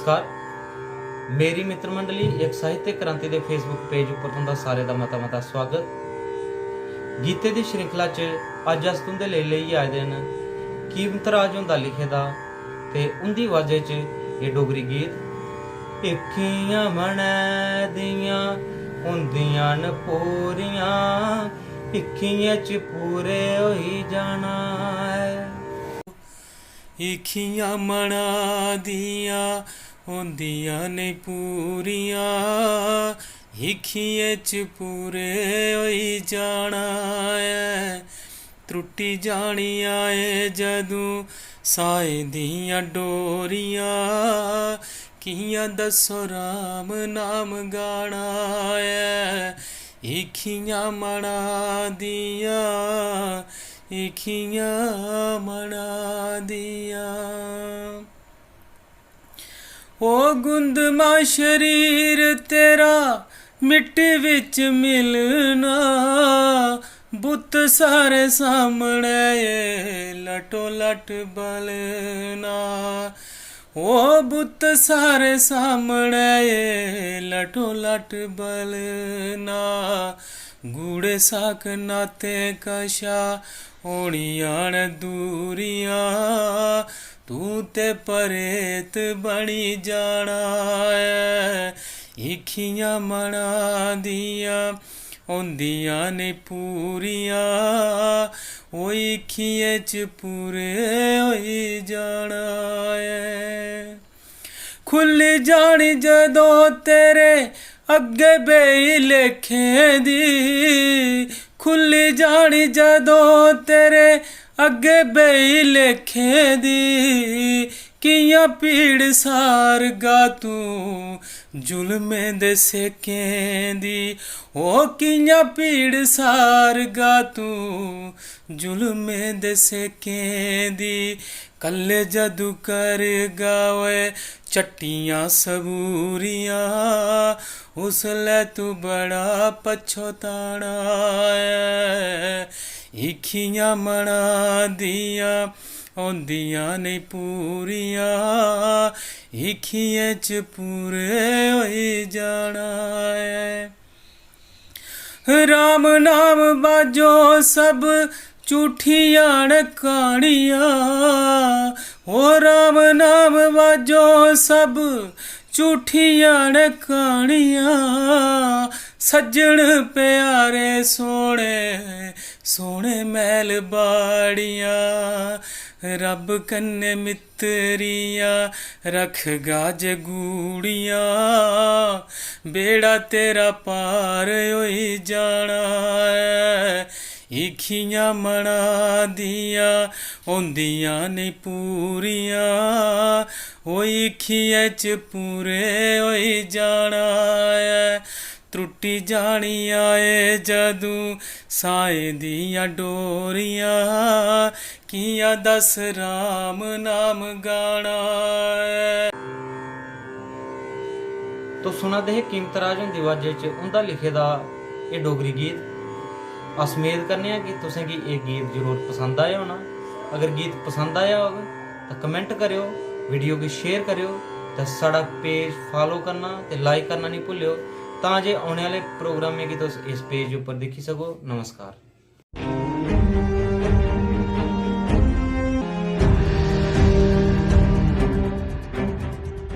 नमस्कार। मेरी मित्र मंडली एक साहित्य क्रांति के फेसबुक पेज पर तुंदा सारे का मता स्वागत। गीते की श्रृंखला च अज अस तुंदे लेइयै आए दिन कीमतराज हुंदा लिखे दा ते उंदी आवाज़ च ये डोगरी गीत। इक्कियां मनै दियां हुंदियां न पूरियां, इक्कियां च पूरे होई जाना है। इक्कियां मना दियां होंदियां ने पूरियां, इक्कियां च पूरे होई जाना है। त्रुटी जानियां ऐ जदूं साए दियां डोरियां, कियां दसो राम नाम गाना है। इक्कियां मना दियां, इक्कियां मना दियां। ओ गुंदमा शरीर तेरा मिट्टी विच मिलना, बुत सारे सामने लटो लट बलना। ओ बुत सारे सामने लटो लट बलना। गूढ़े साक नाते कशा होनियां न दूरियां, तू ते परेत बनी जाना है। इक्कियां मना दियां होंदियां ने पूरियां, ओ इक्कियां च पूरे होई जाना है। खुल्ली जानी जदों तेरे अग्गे बेई लेखें दी, खुल्ली जानी जदों तेरे अग्गे बेई लेखें दी। कियां पीड़ सारगा तू जुल्में दे सेकें दी, ओ कियां पीड़ सारगा तू जुल्में दे सेकें दी। कल्ले जदू करगा ओए चट्टियां सबूरियां, उसलै तू बड़ा पछताना है। इक्कियां मना दियां होंदियां ने पूरियां, इक्कियां च पूरे होई जाना है। राम नाम बाजो सब झूठियां न कहानियां, ओ राम नाम बाजो सब झूठियां न कहानियां। सज्जन प्यारे सोने सोने महल बाड़ियां, रब कन्ने मित्रियां रख गाज गूड़ियां। बेड़ा तेरा पार होई जाना है। इक्कियां मना दियां होंदियां ने पूरियां, ओ इक्कियां च पूरे होई जाना है। त्रुटी जानियां ऐ जदूं साए दियां डोरियां, कियां दस राम नाम गाना है। तो सुना दे कीमतराज हुंदी आवाज़ च उंदा लिखे दा ये डोगरी गीत। अस उम्मीद करने कि तुसें गी ये गीत जरूर पसंद आया होना। अगर गीत पसंद आया होग तो कमेंट करियो, वीडियो गी शेयर करियो, तो साड़ा पेज फॉलो करना ते लाइक करना नहीं भुल्लियो, तां जे आने वाले प्रोग्रामें गी तुस इस पेज उप्पर दिक्खी सको। नमस्कार।